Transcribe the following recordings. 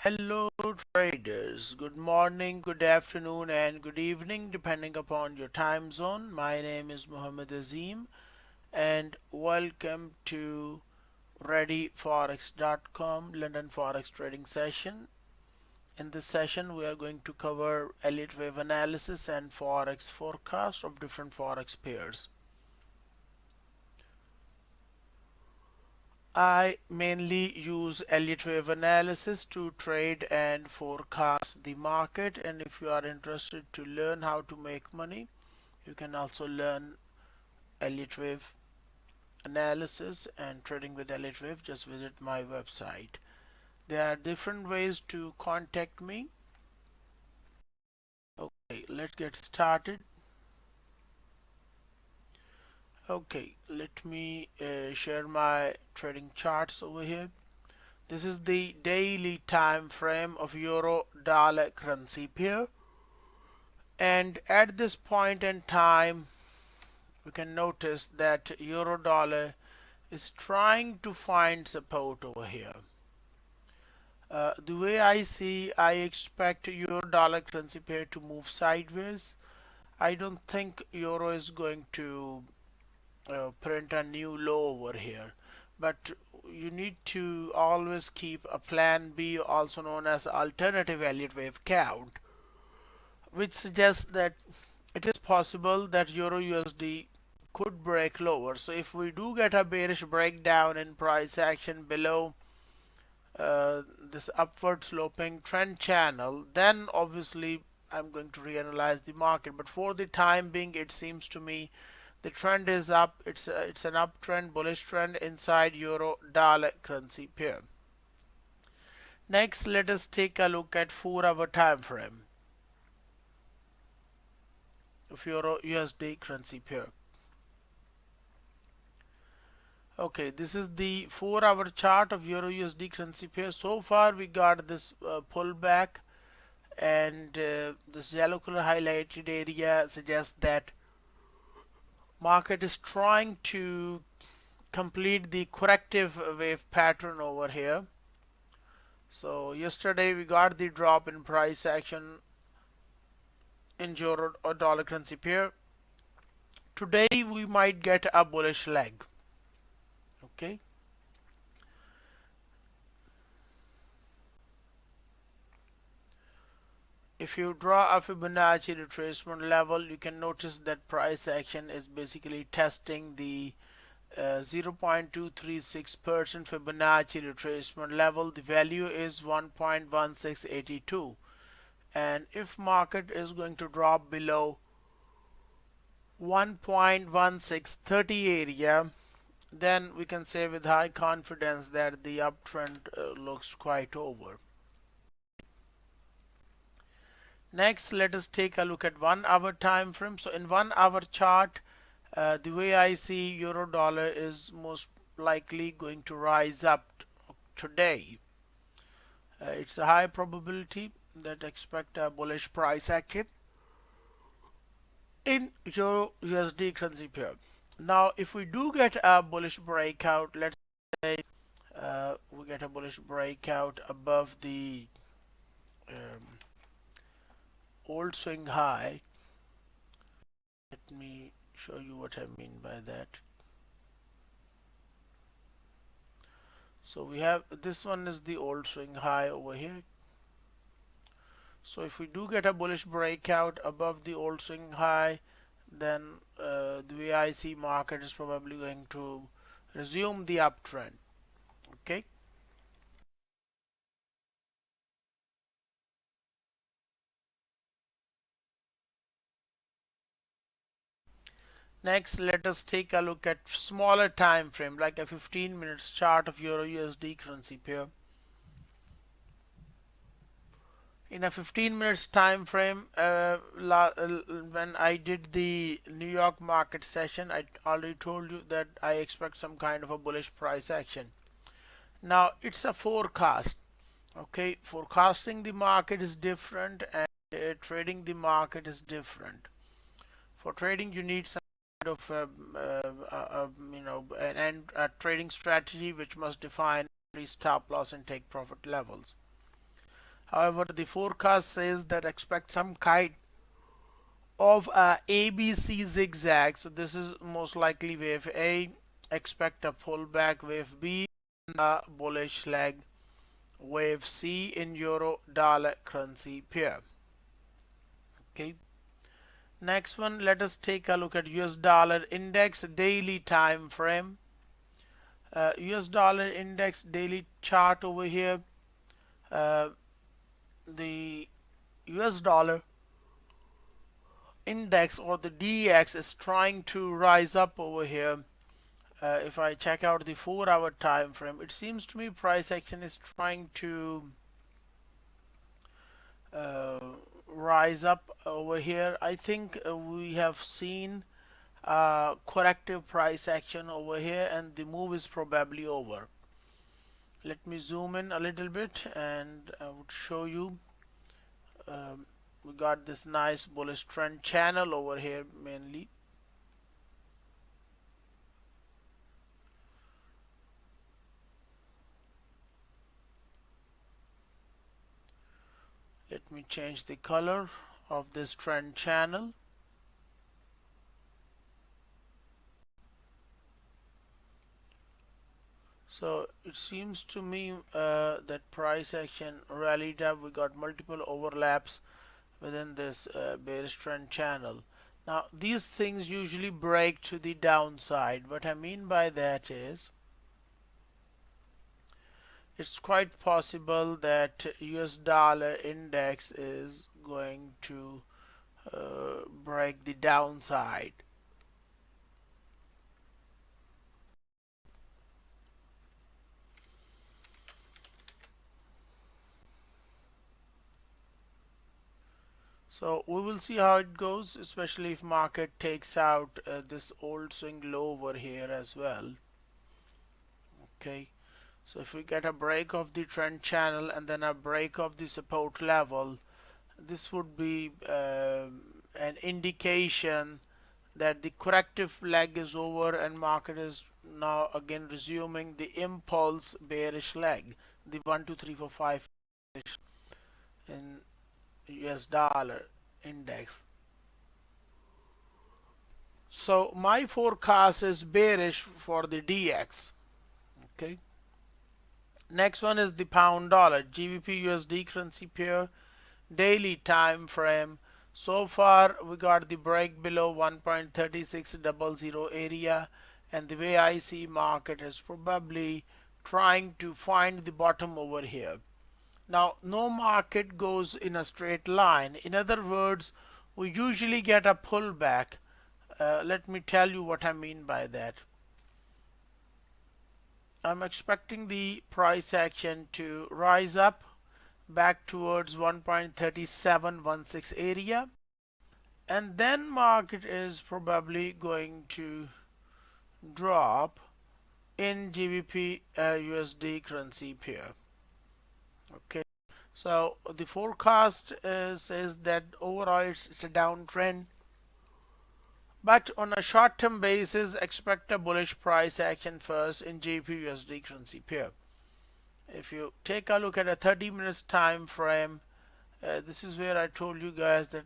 Hello traders, good morning, good afternoon and good evening depending upon your time zone. My name is Muhammad Azim and welcome to ReadyForex.com London Forex trading session. In this session we are going to cover Elliot Wave Analysis and Forex Forecast of different Forex pairs. I mainly use Elliott Wave Analysis to trade and forecast the market, and if you are interested to learn how to make money, you can also learn Elliott Wave Analysis and trading with Elliott Wave. Just visit my website. There are different ways to contact me. Okay, let's get started. Okay, let me share my trading charts over here. This is the daily time frame of euro dollar currency pair, and at this point in time we can notice that euro dollar is trying to find support over here. The way I see, I expect euro dollar currency pair to move sideways. I don't think euro is going to print a new low over here, but you need to always keep a plan B, also known as alternative Elliott wave count, which suggests that it is possible that euro USD could break lower. So if we do get a bearish breakdown in price action below this upward sloping trend channel, then obviously I'm going to reanalyze the market. But for the time being, it seems to me the trend is up. It's an uptrend, bullish trend inside euro dollar currency pair. Next, let us take a look at 4-hour time frame of euro USD currency pair. Okay, this is the 4-hour chart of euro USD currency pair. So far we got this pullback, and this yellow color highlighted area suggests that market is trying to complete the corrective wave pattern over here. So yesterday we got the drop in price action in euro or dollar currency pair. Today we might get a bullish leg. Okay. If you draw a Fibonacci retracement level, you can notice that price action is basically testing the 0.236% Fibonacci retracement level. The value is 1.1682, and if market is going to drop below 1.1630 area, then we can say with high confidence that the uptrend looks quite over. Next, let us take a look at 1-hour time frame. So in 1-hour chart, the way I see euro dollar is most likely going to rise up today. It's a high probability that expect a bullish price action in euro USD currency pair. Now, if we do get a bullish breakout, let's say we get a bullish breakout above the old swing high. Let me show you what I mean by that. So we have, this one is the old swing high over here. So if we do get a bullish breakout above the old swing high, then the way I see market is probably going to resume the uptrend. Okay. Next, let us take a look at smaller time frame, like a 15 minutes chart of euro USD currency pair. In a 15 minutes time frame, when I did the New York market session, I already told you that I expect some kind of a bullish price action. Now it's a forecast. Okay, forecasting the market is different, and trading the market is different. For trading, you need some kind of a trading strategy which must define stop loss and take profit levels. However, the forecast says that expect some kind of ABC zigzag. So this is most likely wave A. Expect a pullback wave B, and a bullish leg wave C in euro dollar currency pair. Okay. Next one, let us take a look at US dollar index daily time frame. US dollar index daily chart over here. The US dollar index or the DX is trying to rise up over here. If I check out the 4-hour time frame, it seems to me price action is trying to uh, rise up over here. I think we have seen corrective price action over here, and the move is probably over. Let me zoom in a little bit and I would show you. We got this nice bullish trend channel over here mainly. Let me change the color of this trend channel. So it seems to me that price action rallied up. We got multiple overlaps within this bearish trend channel. Now these things usually break to the downside. What I mean by that is it's quite possible that US dollar index is going to break the downside. So we will see how it goes, especially if market takes out this old swing low over here as well. Okay, so if we get a break of the trend channel and then a break of the support level, this would be an indication that the corrective leg is over and market is now again resuming the impulse bearish leg, the 1 2 3 4 5 in US dollar index. So my forecast is bearish for the DX. Okay. Next one is the pound dollar GBPUSD currency pair daily time frame. So far we got the break below 1.3600 area, and the way I see market is probably trying to find the bottom over here. Now no market goes in a straight line. In other words, we usually get a pullback. Let me tell you what I mean by that. I'm expecting the price action to rise up back towards 1.3716 area, and then market is probably going to drop in GBP USD currency pair. Okay, so the forecast says that overall it's a downtrend, but on a short-term basis expect a bullish price action first in GBP USD currency pair. If you take a look at a 30 minutes time frame, this is where I told you guys that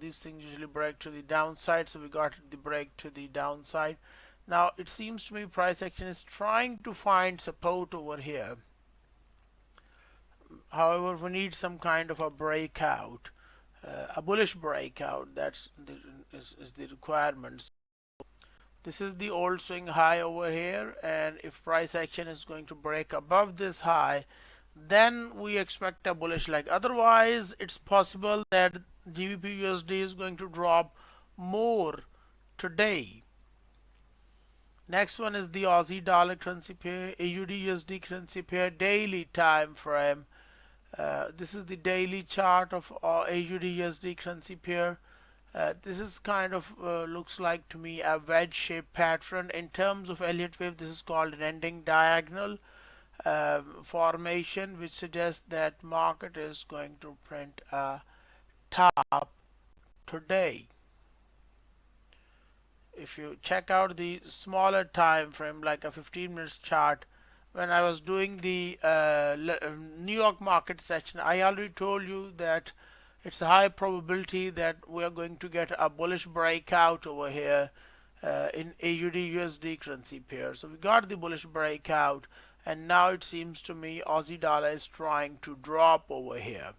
these things usually break to the downside, so we got the break to the downside. Now it seems to me price action is trying to find support over here. However, we need some kind of a breakout, a bullish breakout. That's is the requirement. This is the old swing high over here, and if price action is going to break above this high, then we expect a bullish leg. Otherwise, it's possible that GBP USD is going to drop more today. Next one is the Aussie dollar currency pair, AUDUSD currency pair daily time frame. This is the daily chart of AUDUSD currency pair. This is kind of looks like to me a wedge shaped pattern. In terms of Elliot wave, this is called an ending diagonal formation, which suggests that market is going to print a top today. If you check out the smaller time frame, like a 15 minutes chart, when I was doing the New York market session, I already told you that it's a high probability that we are going to get a bullish breakout over here in AUD/USD currency pair. So we got the bullish breakout, and now it seems to me Aussie dollar is trying to drop over here.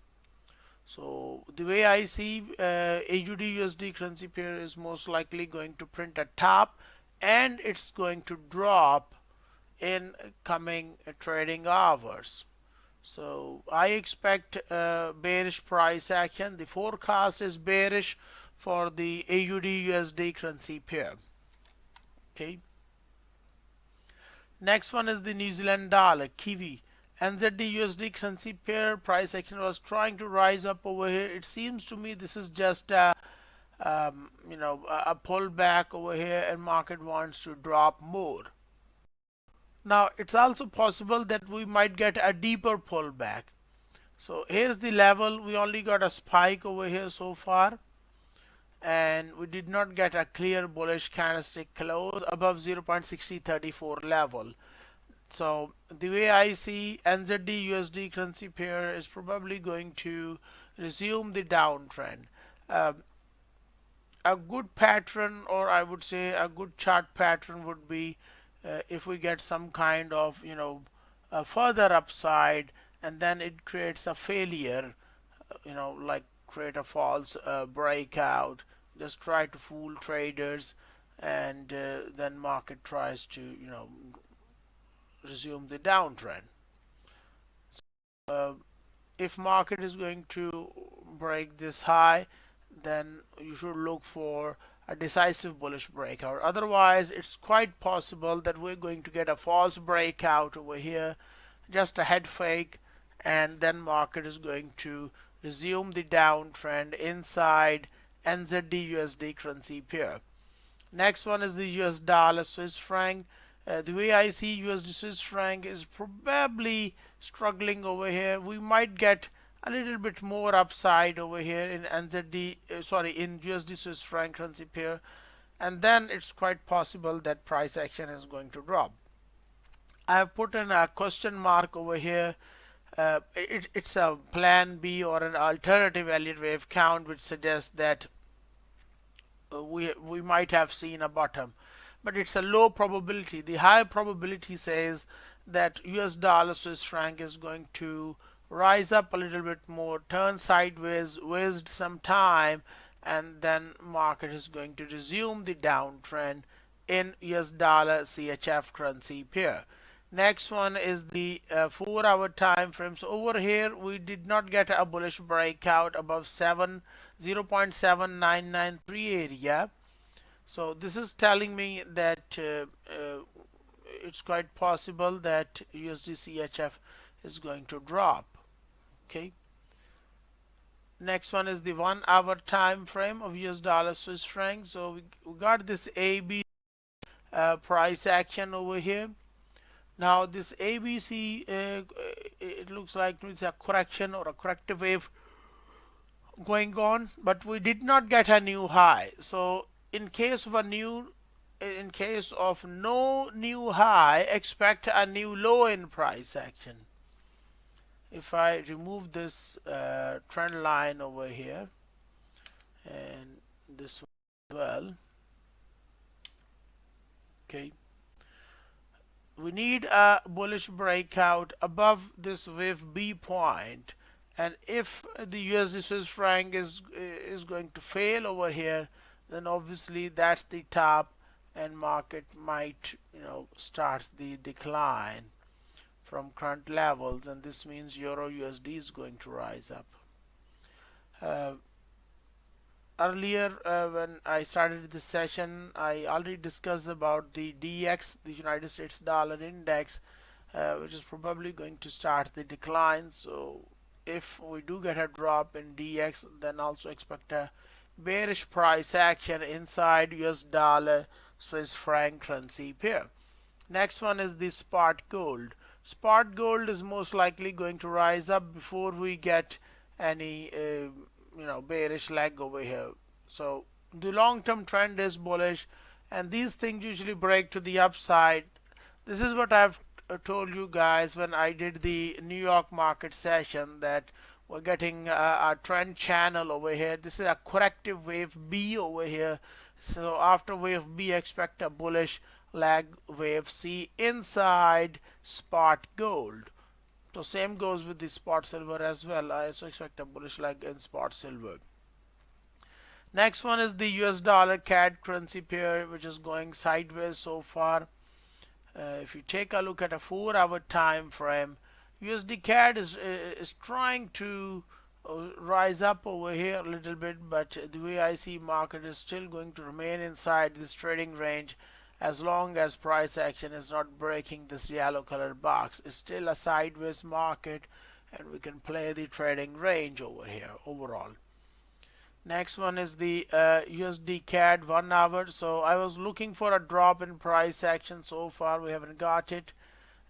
So the way I see AUD/USD currency pair is most likely going to print a top, and it's going to drop in coming trading hours. So I expect bearish price action. The forecast is bearish for the AUD/USD currency pair. Okay. Next one is the New Zealand dollar, Kiwi. NZDUSD currency pair price action was trying to rise up over here. It seems to me this is just a pullback over here, and market wants to drop more. Now it's also possible that we might get a deeper pullback. So here's the level. We only got a spike over here so far, and we did not get a clear bullish candlestick close above 0.6034 level. So the way I see NZD/USD currency pair is probably going to resume the downtrend. A good pattern, or I would say a good chart pattern, would be if we get some kind of a further upside, and then it creates a failure, like create a false breakout, just try to fool traders, and then market tries to resume the downtrend. If market is going to break this high, then you should look for a decisive bullish breakout. Otherwise, it's quite possible that we're going to get a false breakout over here, just a head fake, and then market is going to resume the downtrend inside NZD/USD currency pair. Next one is the US dollar Swiss franc. The way I see USD Swiss franc is probably struggling over here. We might get a little bit more upside over here in in USD Swiss franc currency pair, and then it's quite possible that price action is going to drop. I have put in a question mark over here. It's a plan B or an alternative Elliott wave count, which suggests that we might have seen a bottom, but it's a low probability. The high probability says that US dollar Swiss franc is going to rise up a little bit more, turn sideways, waste some time, and then market is going to resume the downtrend in US dollar CHF currency pair. Next one is the 4-hour time frame. So over here we did not get a bullish breakout above 0.7993 area. So this is telling me that it's quite possible that USDCHF is going to drop. Okay. Next one is the 1-hour time frame of US dollar Swiss franc. So we got this AB price action over here. Now this ABC, it looks like it's a correction or a corrective wave going on, but we did not get a new high. So in case of no new high, expect a new low in price action. If I remove this trend line over here and this one as well, okay, we need a bullish breakout above this wave B point, and if the USD Swiss franc is going to fail over here, then obviously that's the top, and market might start the decline from current levels, and this means EURUSD is going to rise up. Earlier when I started this session, I already discussed about the DX, the United States Dollar Index, which is probably going to start the decline. So if we do get a drop in DX, then also expect a bearish price action inside US dollar Swiss franc currency pair. Next one is the spot gold. Spot gold is most likely going to rise up before we get any bearish leg over here. So the long-term trend is bullish, and these things usually break to the upside. This is what I've told you guys when I did the New York market session that we're getting a trend channel over here. This is a corrective wave B over here. So after wave B, expect a bullish lag wave C inside spot gold. So same goes with the spot silver as well. I also expect a bullish lag in spot silver. Next one is the US dollar CAD currency pair, which is going sideways so far. If you take a look at a 4-hour time frame, USDCAD is trying to rise up over here a little bit, but the way I see market is still going to remain inside this trading range as long as price action is not breaking this yellow color box. It's still a sideways market, and we can play the trading range over here overall. Next one is the USDCAD 1 hour. So I was looking for a drop in price action. So far we haven't got it.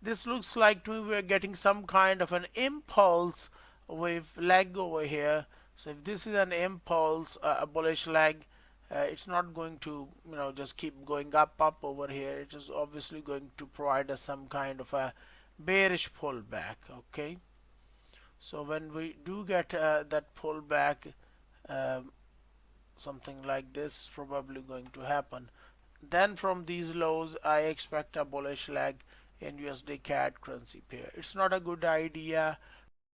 This looks like to me we're getting some kind of an impulse with leg over here. So if this is an impulse, a bullish leg, it's not going to just keep going up over here. It is obviously going to provide us some kind of a bearish pullback. Okay, so when we do get that pullback, something like this is probably going to happen. Then from these lows I expect a bullish leg in USD CAD currency pair. It's not a good idea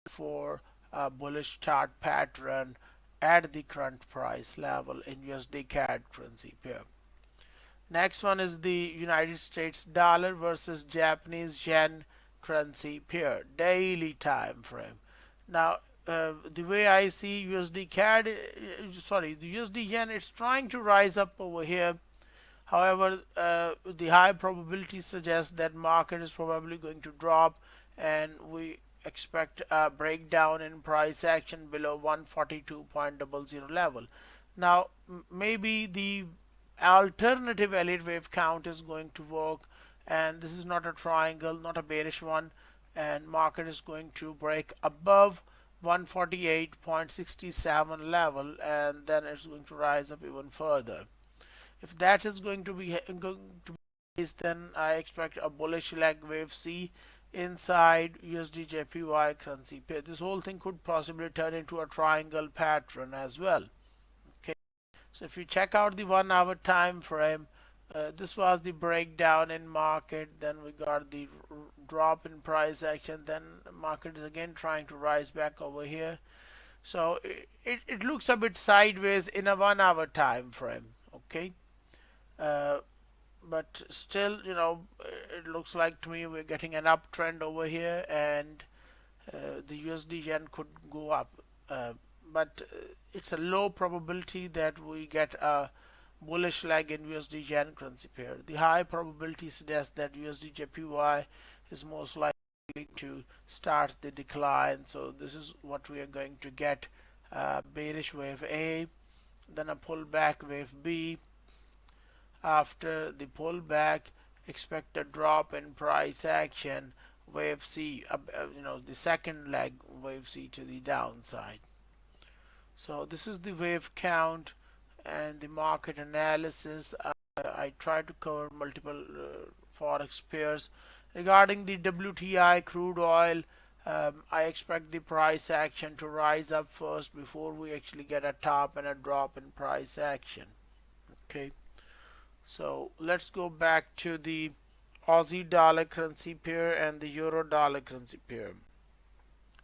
for a bullish chart pattern at the current price level in USD CAD currency pair. Next one is the United States dollar versus Japanese yen currency pair, daily time frame. Now the way I see USD CAD, the USD yen, it's trying to rise up over here. However, the high probability suggests that market is probably going to drop, and we expect a breakdown in price action below 142.00 level. Now, maybe the alternative Elliott wave count is going to work, and this is not a triangle, not a bearish one, and market is going to break above 148.67 level, and then it's going to rise up even further. If that is going to be case, then I expect a bullish leg wave C inside USDJPY currency pair. This whole thing could possibly turn into a triangle pattern as well. Okay, so if you check out the 1 hour time frame, this was the breakdown in market, then we got the drop in price action, then the market is again trying to rise back over here. So it looks a bit sideways in a 1 hour time frame. Okay, but still, it looks like to me we're getting an uptrend over here, and the USD yen could go up, but it's a low probability that we get a bullish leg in USD yen currency pair. The high probability suggests that USDJPY is most likely to start the decline. So this is what we are going to get: bearish wave A, then a pullback wave B. After the pullback, expect a drop in price action, wave C, the second leg wave C to the downside. So this is the wave count and the market analysis. I try to cover multiple forex pairs. Regarding the WTI crude oil, I expect the price action to rise up first before we actually get a top and a drop in price action. Okay, so let's go back to the Aussie dollar currency pair and the Euro dollar currency pair.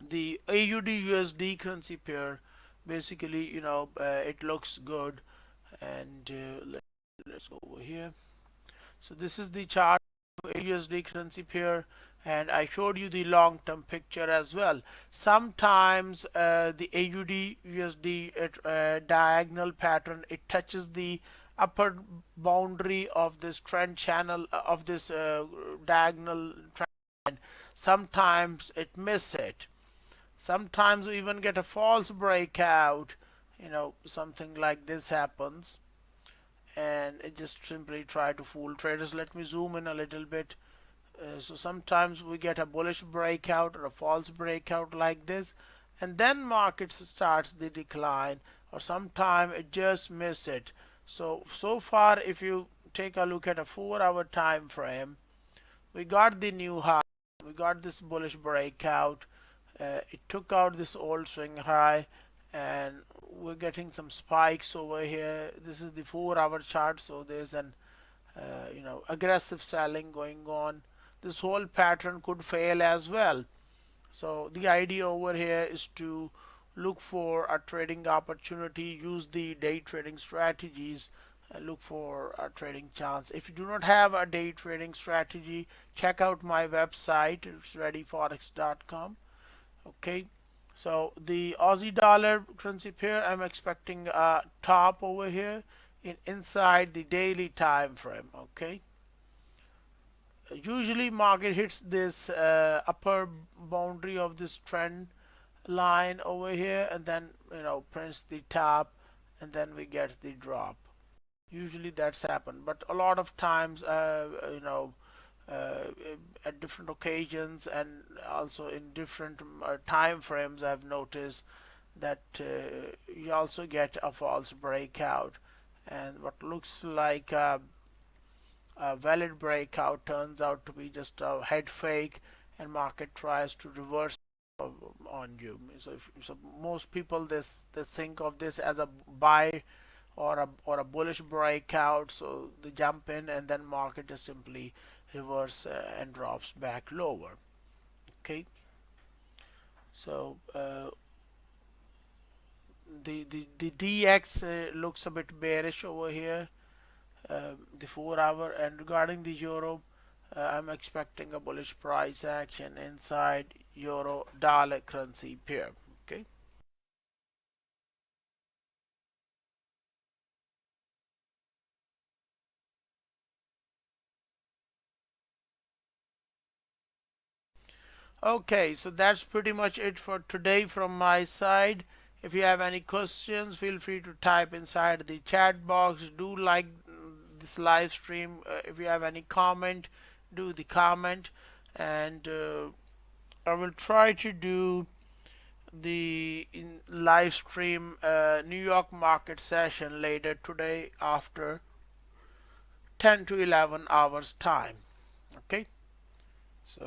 The AUDUSD currency pair, basically, it looks good, and let's go over here. So this is the chart of AUDUSD currency pair, and I showed you the long-term picture as well. Sometimes the AUDUSD diagonal pattern, it touches the upper boundary of this trend channel, of this diagonal trend. Sometimes it misses it. Sometimes we even get a false breakout, something like this happens, and it just simply try to fool traders. Let me zoom in a little bit. So sometimes we get a bullish breakout or a false breakout like this, and then market starts the decline, or sometimes it just miss it. So far, if you take a look at a 4 hour time frame, we got the new high we got this bullish breakout. It took out this old swing high, and we're getting some spikes over here. This is the 4-hour chart, so there's an aggressive selling going on. This whole pattern could fail as well. So the idea over here is to look for a trading opportunity, use the day trading strategies, and look for a trading chance. If you do not have a day trading strategy, check out my website. It's readyforex.com. Okay, so the Aussie dollar currency pair, I'm expecting a top over here inside the daily time frame. Okay, usually market hits this upper boundary of this trend line over here, and then prints the top, and then we get the drop. Usually that's happened, but a lot of times uh, at different occasions and also in different time frames, I've noticed that you also get a false breakout, and what looks like a valid breakout turns out to be just a head fake, and market tries to reverse on you. So most people they think of this as a buy or a bullish breakout, so they jump in, and then market just simply reverse and drops back lower. Okay, so the DX looks a bit bearish over here, the 4-hour, and regarding the euro, I'm expecting a bullish price action inside euro dollar currency pair. Okay. Okay, so that's pretty much it for today from my side. If you have any questions, feel free to type inside the chat box. Do like this live stream. If you have any comment, do the comment, and I will try to do the live stream New York market session later today after 10 to 11 hours time. Okay, so